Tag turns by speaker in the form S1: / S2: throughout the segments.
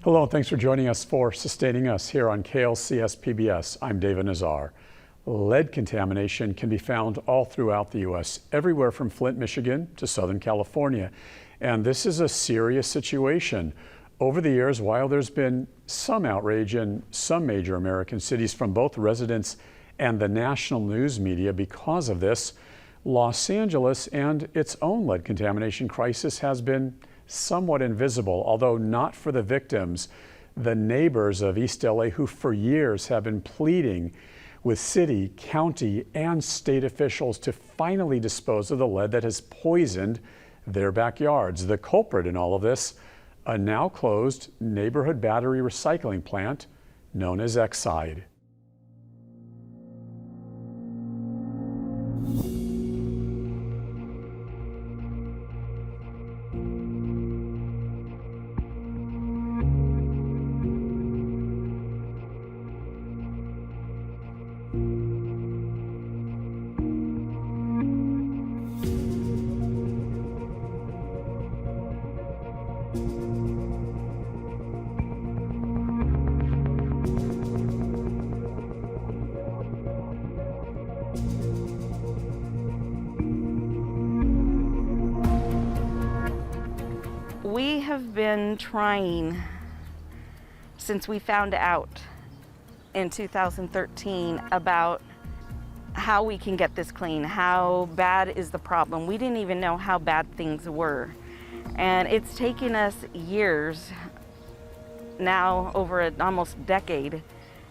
S1: Hello, and thanks for joining us for Sustaining Us here on KLCS PBS. I'm David Nazar. Lead contamination can be found all throughout the U.S., everywhere from Flint, Michigan to Southern California. And this is a serious situation. Over the years, while there's been some outrage in some major American cities from both residents and the national news media because of this, Los Angeles and its own lead contamination crisis has been somewhat invisible, although not for the victims, the neighbors of East LA, who for years have been pleading with city, county, and state officials to finally dispose of the lead that has poisoned their backyards. The culprit in all of this, a now closed neighborhood battery recycling plant known as Exide.
S2: We have been trying since we found out in 2013 about how we can get this clean, how bad is the problem. We didn't even know how bad things were. And it's taken us years, now over almost decade,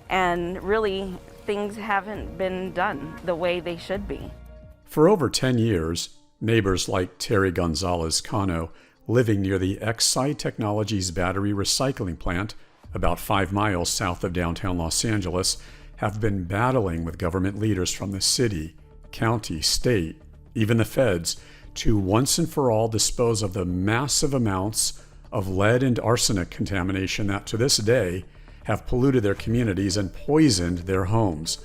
S2: and really things haven't been done the way they should be.
S1: For over 10 years, neighbors like Terry Gonzalez-Cano, living near the Exide Technologies battery recycling plant, about 5 miles south of downtown Los Angeles, have been battling with government leaders from the city, county, state, even the feds, to once and for all dispose of the massive amounts of lead and arsenic contamination that to this day have polluted their communities and poisoned their homes.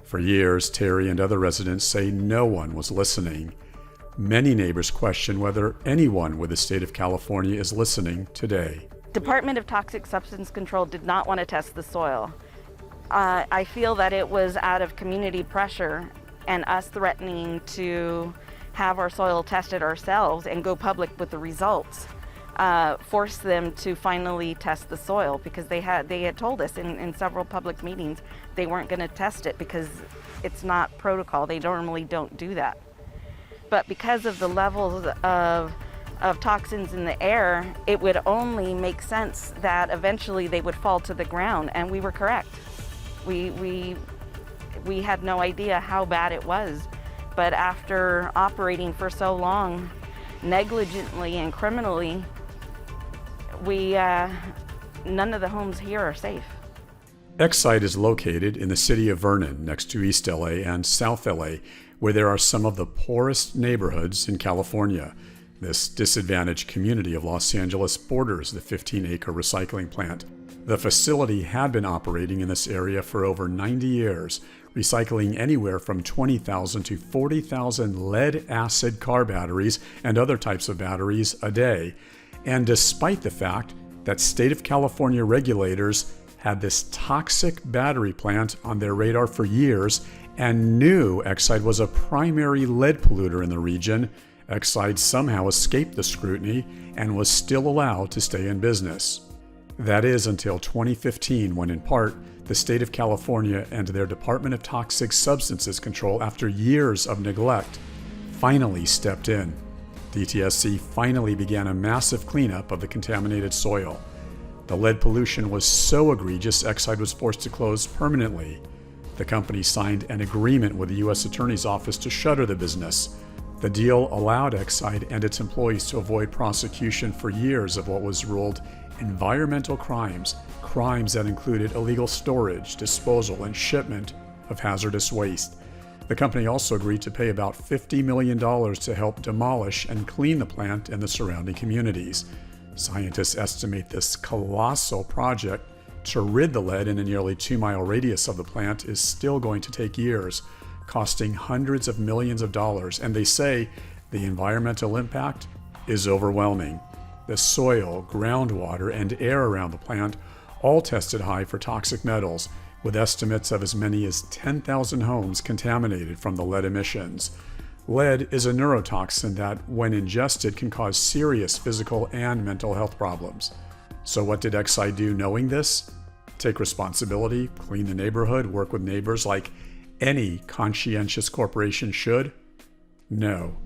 S1: For years, Terry and other residents say no one was listening. Many neighbors question whether anyone with the state of California is listening today.
S2: Department of Toxic Substance Control did not want to test the soil. I feel that it was out of community pressure and us threatening to have our soil tested ourselves and go public with the results, forced them to finally test the soil, because they had told us in several public meetings they weren't going to test it because it's not protocol. They normally don't do that. But because of the levels of toxins in the air, it would only make sense that eventually they would fall to the ground, and we were correct. We had no idea how bad it was, but after operating for so long, negligently and criminally, none of the homes here are safe.
S1: Exide is located in the city of Vernon, next to East LA and South LA, where there are some of the poorest neighborhoods in California. This disadvantaged community of Los Angeles borders the 15-acre recycling plant. The facility had been operating in this area for over 90 years, recycling anywhere from 20,000 to 40,000 lead-acid car batteries and other types of batteries a day. And despite the fact that state of California regulators had this toxic battery plant on their radar for years and knew Exide was a primary lead polluter in the region, Exide somehow escaped the scrutiny and was still allowed to stay in business. That is until 2015, when in part, the state of California and their Department of Toxic Substances Control, after years of neglect, finally stepped in. DTSC finally began a massive cleanup of the contaminated soil. The lead pollution was so egregious, Exide was forced to close permanently. The company signed an agreement with the U.S. Attorney's Office to shutter the business. The deal allowed Exide and its employees to avoid prosecution for years of what was ruled environmental crimes, crimes that included illegal storage, disposal, and shipment of hazardous waste. The company also agreed to pay about $50 million to help demolish and clean the plant and the surrounding communities. Scientists estimate this colossal project to rid the lead in a nearly 2-mile radius of the plant is still going to take years, costing hundreds of millions of dollars, and they say the environmental impact is overwhelming. The soil, groundwater, and air around the plant all tested high for toxic metals, with estimates of as many as 10,000 homes contaminated from the lead emissions. Lead is a neurotoxin that, when ingested, can cause serious physical and mental health problems. So what did Exide do knowing this? Take responsibility, clean the neighborhood, work with neighbors like any conscientious corporation should? No.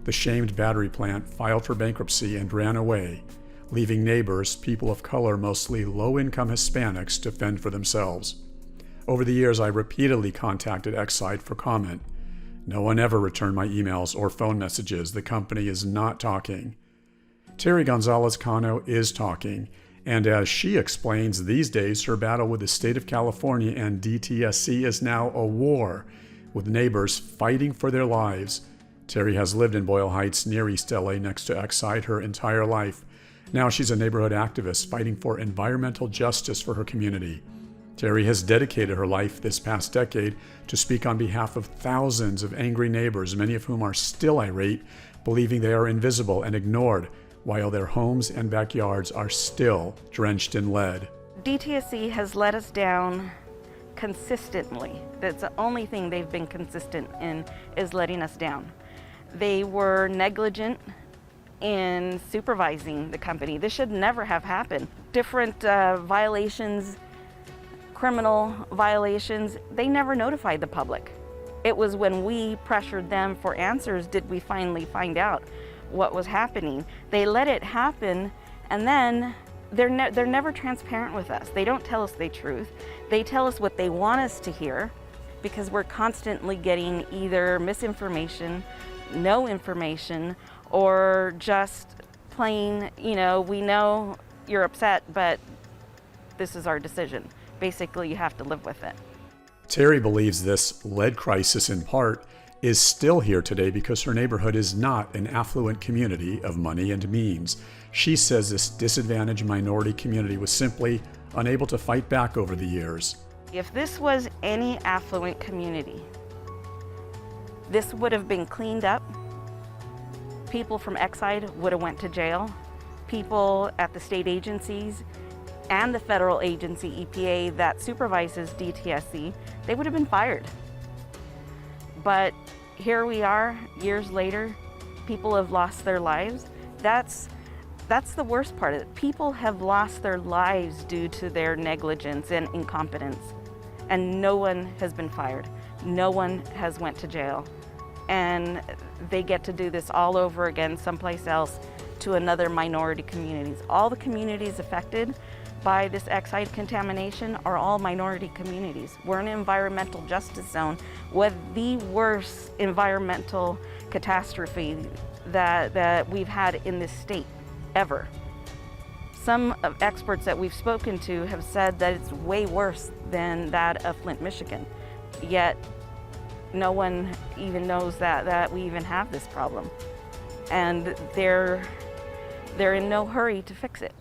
S1: The shamed battery plant filed for bankruptcy and ran away, leaving neighbors, people of color, mostly low-income Hispanics, to fend for themselves. Over the years, I repeatedly contacted Exide for comment. No one ever returned my emails or phone messages. The company is not talking. Terry Gonzalez Cano is talking, and as she explains, these days her battle with the state of California and DTSC is now a war, with neighbors fighting for their lives. Terry has lived in Boyle Heights near East LA next to Exide her entire life. Now she's a neighborhood activist fighting for environmental justice for her community. Terry has dedicated her life this past decade to speak on behalf of thousands of angry neighbors, many of whom are still irate, believing they are invisible and ignored, while their homes and backyards are still drenched in lead.
S2: DTSC has let us down consistently. That's the only thing they've been consistent in, is letting us down. They were negligent in supervising the company. This should never have happened. Different violations, criminal violations, they never notified the public. It was when we pressured them for answers did we finally find out what was happening. They let it happen, and then they're never transparent with us. They don't tell us the truth. They tell us what they want us to hear, because we're constantly getting either misinformation, no information, or just plain, we know you're upset, but this is our decision. Basically, you have to live with it.
S1: Terry believes this lead crisis, in part, is still here today because her neighborhood is not an affluent community of money and means. She says this disadvantaged minority community was simply unable to fight back over the years.
S2: If this was any affluent community, this would have been cleaned up. People from Exide would have went to jail. People at the state agencies and the federal agency, EPA, that supervises DTSC, they would have been fired. But here we are, years later, people have lost their lives. That's the worst part of it. People have lost their lives due to their negligence and incompetence, and no one has been fired. No one has went to jail. And they get to do this all over again someplace else to another minority communities. All the communities affected by this Exide contamination are all minority communities. We're an environmental justice zone with the worst environmental catastrophe that we've had in this state ever. Some of experts that we've spoken to have said that it's way worse than that of Flint, Michigan. Yet no one even knows that we even have this problem. And they're in no hurry to fix it.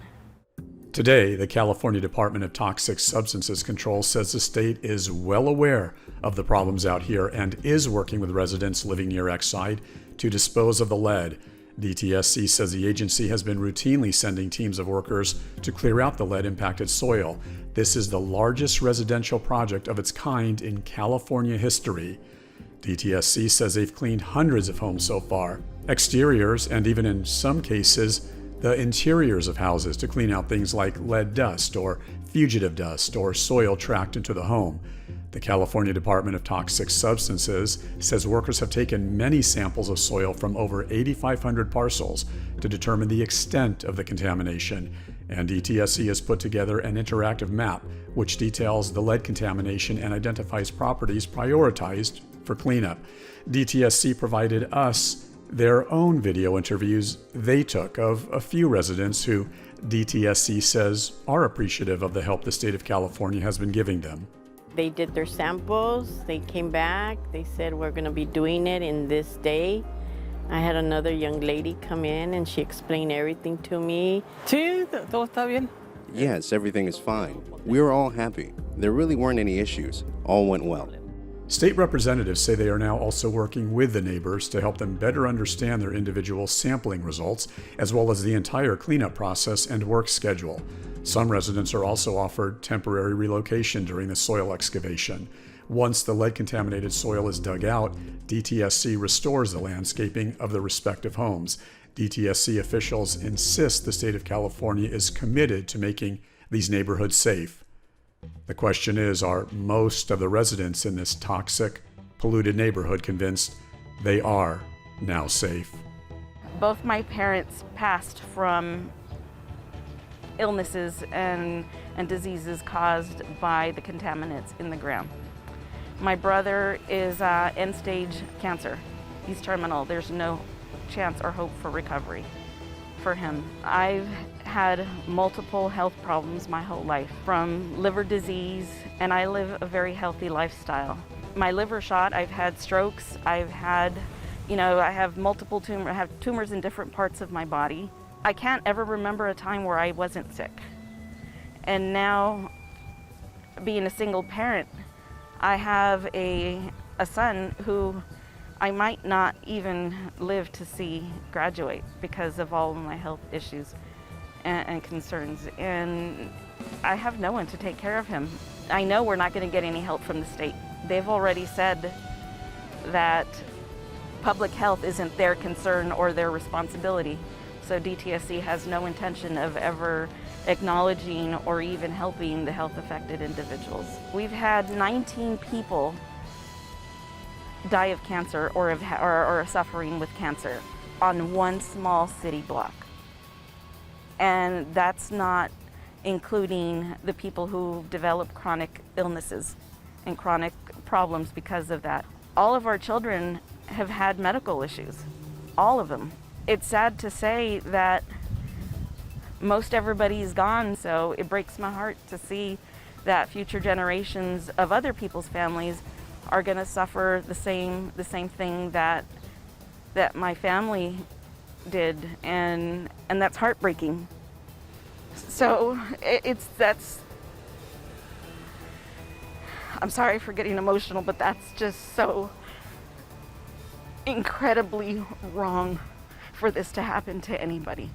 S1: Today, the California Department of Toxic Substances Control says the state is well aware of the problems out here and is working with residents living near Exide to dispose of the lead. DTSC says the agency has been routinely sending teams of workers to clear out the lead-impacted soil. This is the largest residential project of its kind in California history. DTSC says they've cleaned hundreds of homes so far, exteriors, and even in some cases, the interiors of houses to clean out things like lead dust or fugitive dust or soil tracked into the home. The California Department of Toxic Substances says workers have taken many samples of soil from over 8,500 parcels to determine the extent of the contamination, and DTSC has put together an interactive map which details the lead contamination and identifies properties prioritized for cleanup. DTSC provided us their own video interviews they took of a few residents who DTSC says are appreciative of the help the state of California has been giving them.
S3: They did their samples, they came back, they said we're gonna be doing it in this day. I had another young lady come in and she explained everything to me.
S4: Sí, todo está bien.
S5: Yes, everything is fine. We were all happy. There really weren't any issues. All went well.
S1: State representatives say they are now also working with the neighbors to help them better understand their individual sampling results, as well as the entire cleanup process and work schedule. Some residents are also offered temporary relocation during the soil excavation. Once the lead-contaminated soil is dug out, DTSC restores the landscaping of the respective homes. DTSC officials insist the state of California is committed to making these neighborhoods safe. The question is, are most of the residents in this toxic, polluted neighborhood convinced they are now safe?
S2: Both my parents passed from illnesses and diseases caused by the contaminants in the ground. My brother is end-stage cancer. He's terminal. There's no chance or hope for recovery for him. I've had multiple health problems my whole life, from liver disease, and I live a very healthy lifestyle. My liver shot, I've had strokes, I've had, I have multiple tumors, I have tumors in different parts of my body. I can't ever remember a time where I wasn't sick. And now, being a single parent, I have a son who I might not even live to see graduate because of all of my health issues and concerns. And I have no one to take care of him. I know we're not going to get any help from the state. They've already said that public health isn't their concern or their responsibility. So DTSC has no intention of ever acknowledging or even helping the health affected individuals. We've had 19 people die of cancer or are suffering with cancer on one small city block. And that's not including the people who develop chronic illnesses and chronic problems because of that. All of our children have had medical issues, all of them. It's sad to say that most everybody's gone, so it breaks my heart to see that future generations of other people's families are going to suffer the same thing that my family did, and that's heartbreaking. So I'm sorry for getting emotional, but that's just so incredibly wrong for this to happen to anybody.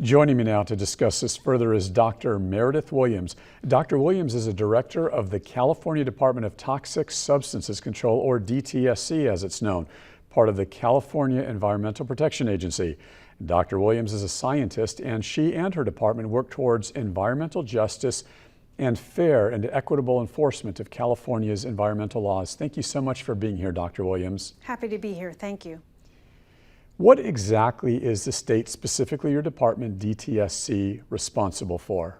S1: Joining me now to discuss this further is Dr. Meredith Williams. Dr. Williams is a director of the California Department of Toxic Substances Control, or DTSC as it's known, part of the California Environmental Protection Agency. Dr. Williams is a scientist, and she and her department work towards environmental justice and fair and equitable enforcement of California's environmental laws. Thank you so much for being here, Dr. Williams.
S5: Happy to be here. Thank you.
S1: What exactly is the state, specifically your department, DTSC, responsible for?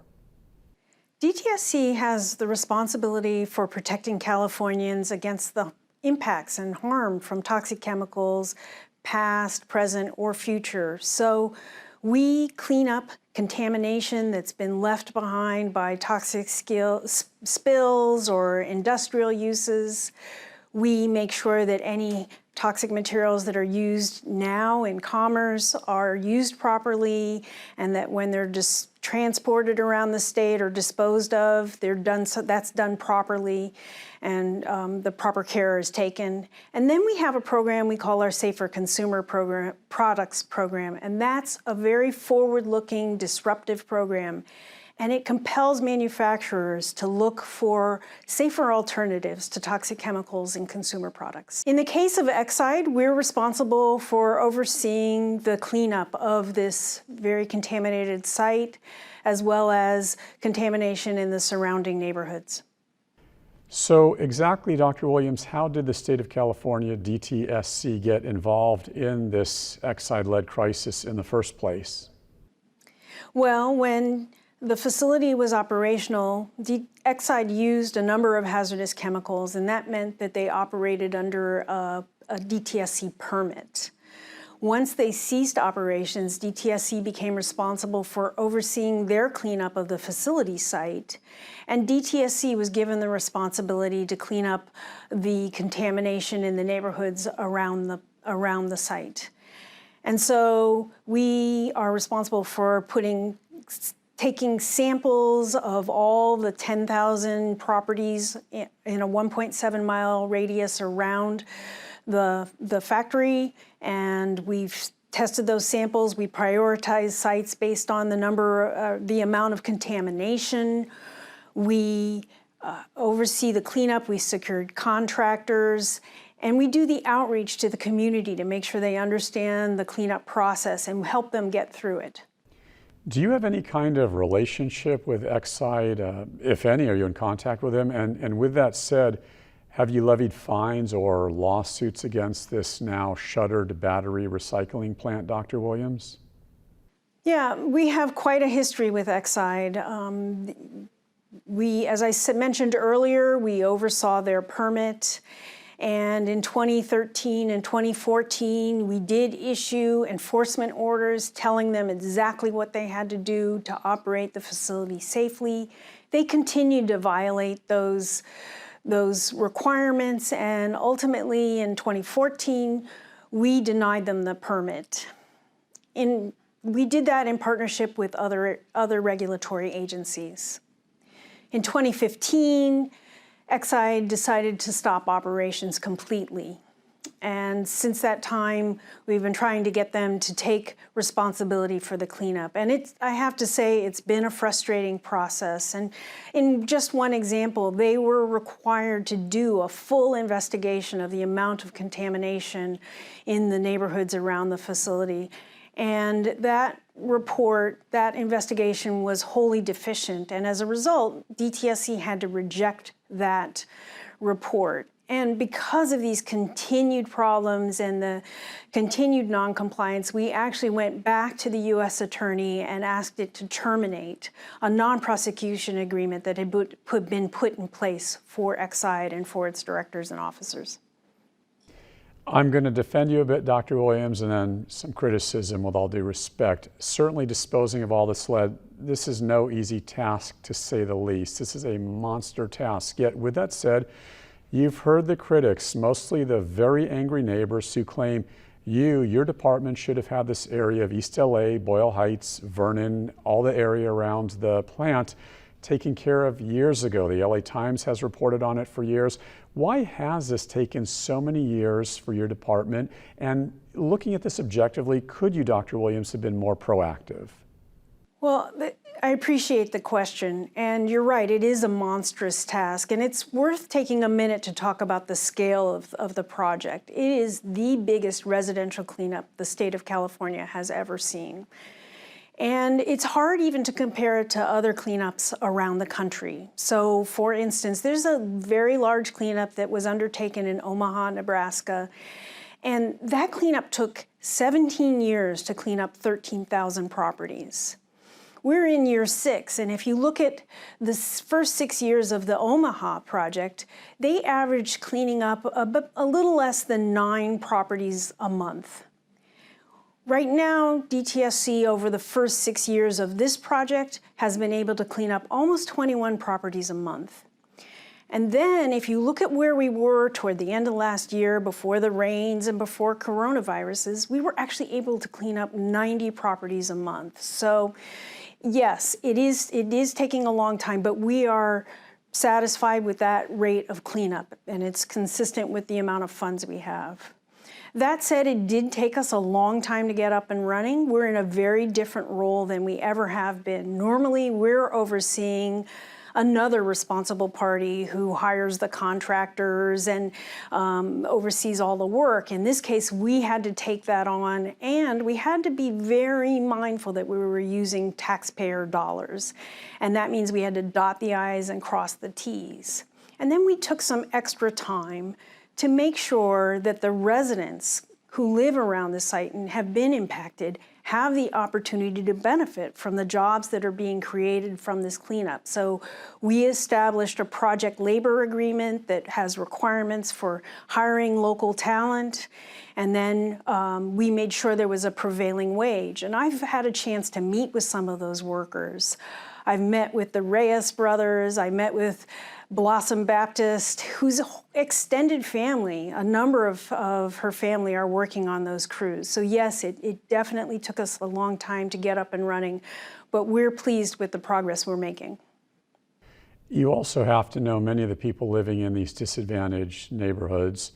S5: DTSC has the responsibility for protecting Californians against the impacts and harm from toxic chemicals, past, present, or future. So we clean up contamination that's been left behind by toxic spills or industrial uses. We make sure that any toxic materials that are used now in commerce are used properly, and that when they're just transported around the state or disposed of, they're done, so that's done properly, and the proper care is taken. And then we have a program we call our Safer Consumer Products Program, and that's a very forward-looking, disruptive program. And it compels manufacturers to look for safer alternatives to toxic chemicals in consumer products. In the case of Exide, we're responsible for overseeing the cleanup of this very contaminated site, as well as contamination in the surrounding neighborhoods.
S1: So exactly, Dr. Williams, how did the state of California, DTSC, get involved in this Exide lead crisis in the first place?
S5: Well, when the facility was operational, Exide used a number of hazardous chemicals, and that meant that they operated under a DTSC permit. Once they ceased operations, DTSC became responsible for overseeing their cleanup of the facility site, and DTSC was given the responsibility to clean up the contamination in the neighborhoods around the site. And so we are responsible for putting taking samples of all the 10,000 properties in a 1.7-mile radius around the factory, and we've tested those samples. We prioritized sites based on the amount of contamination. We oversee the cleanup. We secured contractors, and we do the outreach to the community to make sure they understand the cleanup process and help them get through it.
S1: Do you have any kind of relationship with Exide? If any, are you in contact with them? And with that said, have you levied fines or lawsuits against this now shuttered battery recycling plant, Dr. Williams?
S5: Yeah, we have quite a history with Exide. As I mentioned earlier, we oversaw their permit. And in 2013 and 2014, we did issue enforcement orders telling them exactly what they had to do to operate the facility safely. They continued to violate those requirements, and ultimately in 2014, we denied them the permit. We did that in partnership with other regulatory agencies. In 2015, Exide decided to stop operations completely. And since that time, we've been trying to get them to take responsibility for the cleanup. And I have to say, it's been a frustrating process. And in just one example, they were required to do a full investigation of the amount of contamination in the neighborhoods around the facility. And that investigation was wholly deficient. And as a result, DTSC had to reject that report. And because of these continued problems and the continued noncompliance, we actually went back to the U.S. Attorney and asked it to terminate a non-prosecution agreement that had been put in place for Exide and for its directors and officers.
S1: I'm going to defend you a bit, Dr. Williams, and then some criticism with all due respect. Certainly disposing of all this lead, this is no easy task, to say the least. This is a monster task. Yet, with that said, you've heard the critics, mostly the very angry neighbors who claim your department should have had this area of East LA, Boyle Heights, Vernon, all the area around the plant taken care of years ago. The LA Times has reported on it for years. Why has this taken so many years for your department? And looking at this objectively, could you, Dr. Williams, have been more proactive?
S5: Well, I appreciate the question, and you're right, it is a monstrous task, and it's worth taking a minute to talk about the scale of the project. It is the biggest residential cleanup the state of California has ever seen. And it's hard even to compare it to other cleanups around the country. So, for instance, there's a very large cleanup that was undertaken in Omaha, Nebraska, and that cleanup took 17 years to clean up 13,000 properties. We're in year 6, and if you look at the first 6 years of the Omaha project, they averaged cleaning up a little less than 9 properties a month. Right now, DTSC, over the first 6 years of this project, has been able to clean up almost 21 properties a month. And then, if you look at where we were toward the end of last year, before the rains and before coronaviruses, we were actually able to clean up 90 properties a month. So, yes, it is taking a long time, but we are satisfied with that rate of cleanup, and it's consistent with the amount of funds we have. That said, it did take us a long time to get up and running. We're in a very different role than we ever have been. Normally, we're overseeing another responsible party who hires the contractors and oversees all the work. In this case, we had to take that on, and we had to be very mindful that we were using taxpayer dollars. And that means we had to dot the I's and cross the T's. And then we took some extra time to make sure that the residents who live around the site and have been impacted have the opportunity to benefit from the jobs that are being created from this cleanup. So we established a project labor agreement that has requirements for hiring local talent, and then we made sure there was a prevailing wage. And I've had a chance to meet with some of those workers. I've met with the Reyes brothers. I met with Blossom Baptist, whose extended family, a number of her family are working on those crews. So yes, it definitely took us a long time to get up and running, but we're pleased with the progress we're making.
S1: You also have to know many of the people living in these disadvantaged neighborhoods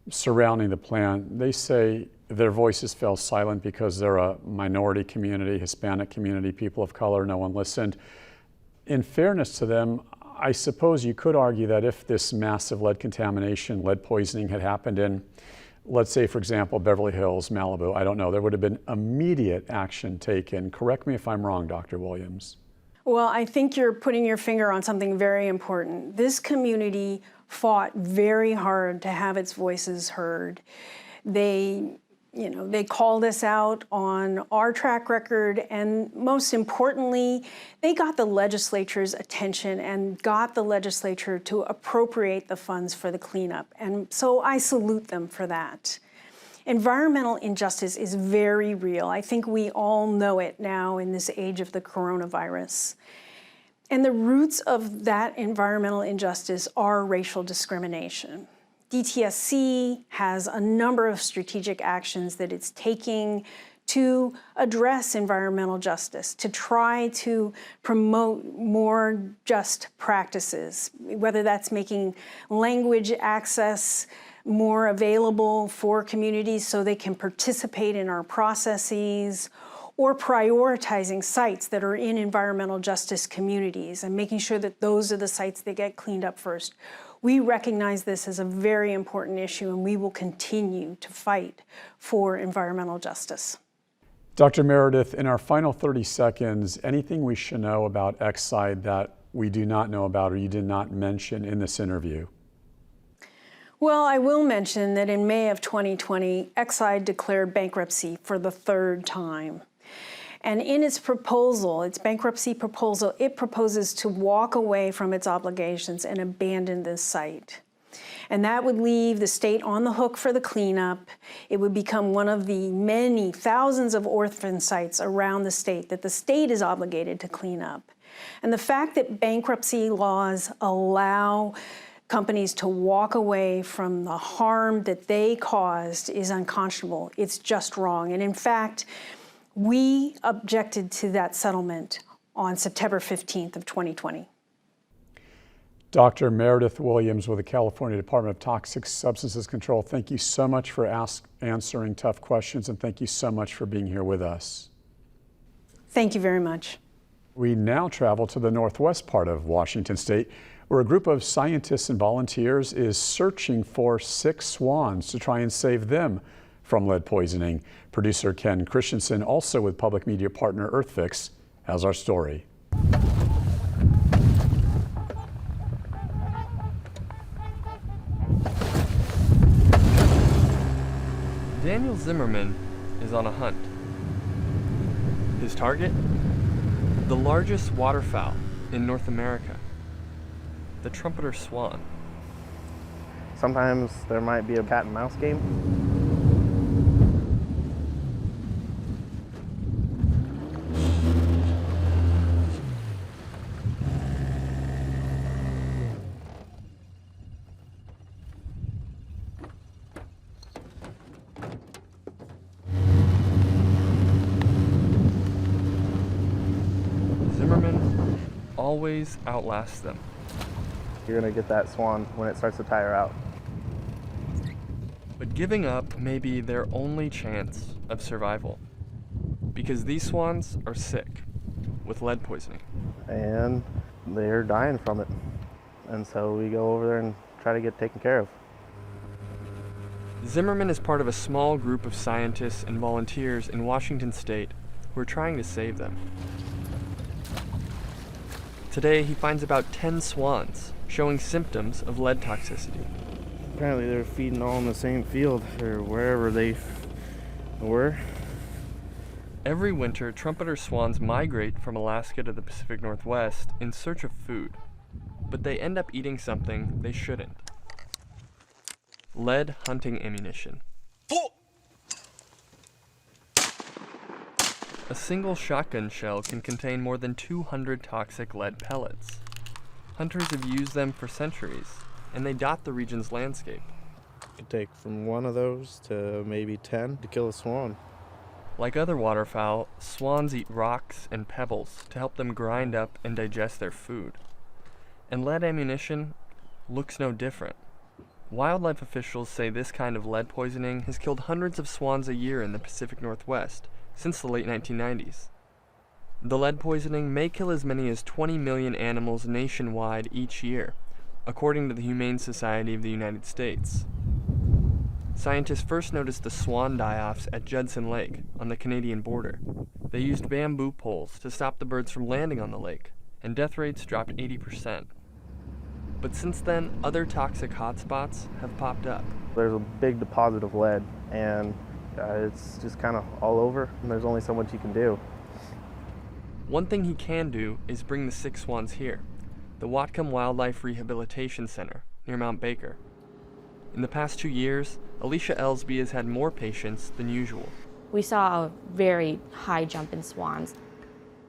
S1: surrounding the plant. They say their voices fell silent because they're a minority community, Hispanic community, people of color, no one listened. In fairness to them, I suppose you could argue that if this massive lead contamination, lead poisoning had happened in, let's say, for example, Beverly Hills, Malibu, I don't know, there would have been immediate action taken. Correct me if I'm wrong, Dr. Williams.
S5: Well, I think you're putting your finger on something very important. This community fought very hard to have its voices heard. They called us out on our track record, and most importantly, they got the legislature's attention and got the legislature to appropriate the funds for the cleanup. And so I salute them for that. Environmental injustice is very real. I think we all know it now in this age of the coronavirus. And the roots of that environmental injustice are racial discrimination. DTSC has a number of strategic actions that it's taking to address environmental justice, to try to promote more just practices, whether that's making language access more available for communities so they can participate in our processes, or prioritizing sites that are in environmental justice communities and making sure that those are the sites that get cleaned up first. We recognize this as a very important issue, and we will continue to fight for environmental justice.
S1: Dr. Meredith, in our final 30 seconds, anything we should know about Exide that we do not know about or you did not mention in this interview?
S5: Well, I will mention that in May of 2020, Exide declared bankruptcy for the third time. And in its proposal, its bankruptcy proposal, it proposes to walk away from its obligations and abandon this site. And that would leave the state on the hook for the cleanup. It would become one of the many thousands of orphan sites around the state that the state is obligated to clean up. And the fact that bankruptcy laws allow companies to walk away from the harm that they caused is unconscionable. It's just wrong. And in fact, we objected to that settlement on September 15th of 2020.
S1: Dr. Meredith Williams with the California Department of Toxic Substances Control, thank you so much for answering tough questions, and thank you so much for being here with us.
S5: Thank you very much.
S1: We now travel to the northwest part of Washington State, where a group of scientists and volunteers is searching for 6 swans to try and save them from lead poisoning. Producer Ken Christensen, also with public media partner EarthFix, has our story.
S6: Daniel Zimmerman is on a hunt. His target? The largest waterfowl in North America, the trumpeter swan.
S7: Sometimes there might be a cat and mouse game.
S6: Zimmerman always outlasts them.
S7: You're gonna get that swan when it starts to tire out.
S6: But giving up may be their only chance of survival, because these swans are sick with lead poisoning.
S7: And they're dying from it. And so we go over there and try to get taken care of.
S6: Zimmerman is part of a small group of scientists and volunteers in Washington State who are trying to save them. Today, he finds about 10 swans showing symptoms of lead toxicity.
S7: Apparently they're feeding all in the same field or wherever they were.
S6: Every winter, trumpeter swans migrate from Alaska to the Pacific Northwest in search of food, but they end up eating something they shouldn't. Lead hunting ammunition. A single shotgun shell can contain more than 200 toxic lead pellets. Hunters have used them for centuries, and they dot the region's landscape.
S7: It could take from one of those to maybe 10 to kill a swan.
S6: Like other waterfowl, swans eat rocks and pebbles to help them grind up and digest their food. And lead ammunition looks no different. Wildlife officials say this kind of lead poisoning has killed hundreds of swans a year in the Pacific Northwest since the late 1990s. The lead poisoning may kill as many as 20 million animals nationwide each year, according to the Humane Society of the United States. Scientists first noticed the swan die-offs at Judson Lake on the Canadian border. They used bamboo poles to stop the birds from landing on the lake, and death rates dropped 80%. But since then, other toxic hotspots have popped up.
S7: There's a big deposit of lead, and it's just kind of all over, and there's only so much you can do.
S6: One thing he can do is bring the 6 swans here, the Whatcom Wildlife Rehabilitation Center near Mount Baker. In the past 2 years, Alicia Ellsby has had more patients than usual.
S8: We saw a very high jump in swans.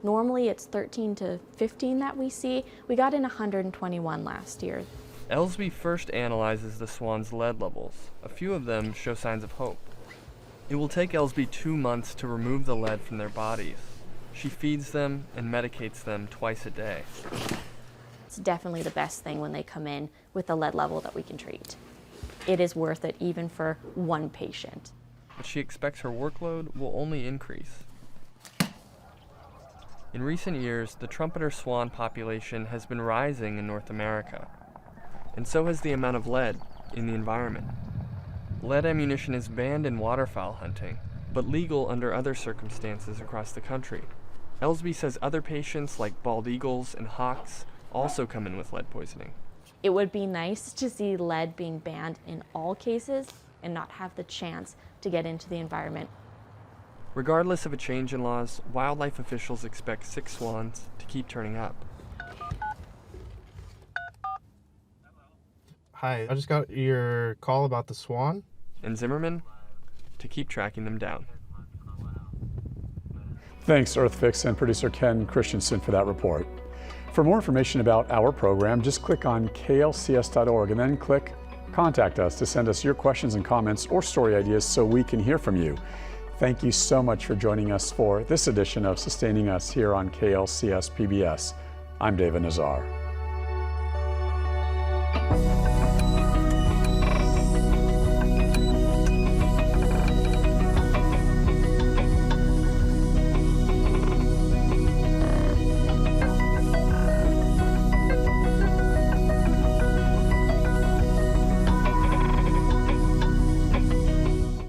S8: Normally it's 13 to 15 that we see. We got in 121 last year.
S6: Ellsby first analyzes the swans' lead levels. A few of them show signs of hope. It will take Ellsby 2 months to remove the lead from their bodies. She feeds them and medicates them twice a day.
S8: It's definitely the best thing when they come in with a lead level that we can treat. It is worth it even for one patient.
S6: But she expects her workload will only increase. In recent years, the trumpeter swan population has been rising in North America, and so has the amount of lead in the environment. Lead ammunition is banned in waterfowl hunting, but legal under other circumstances across the country. Ellsby says other patients like bald eagles and hawks also come in with lead poisoning.
S8: It would be nice to see lead being banned in all cases and not have the chance to get into the environment.
S6: Regardless of a change in laws, wildlife officials expect 6 swans to keep turning up.
S7: Hi, I just got your call about the swan.
S6: And Zimmerman to keep tracking them down.
S1: Thanks, Earthfix and producer Ken Christensen for that report. For more information about our program, just click on klcs.org and then click Contact Us to send us your questions and comments or story ideas so we can hear from you. Thank you so much for joining us for this edition of Sustaining Us here on KLCS PBS. I'm David Nazar.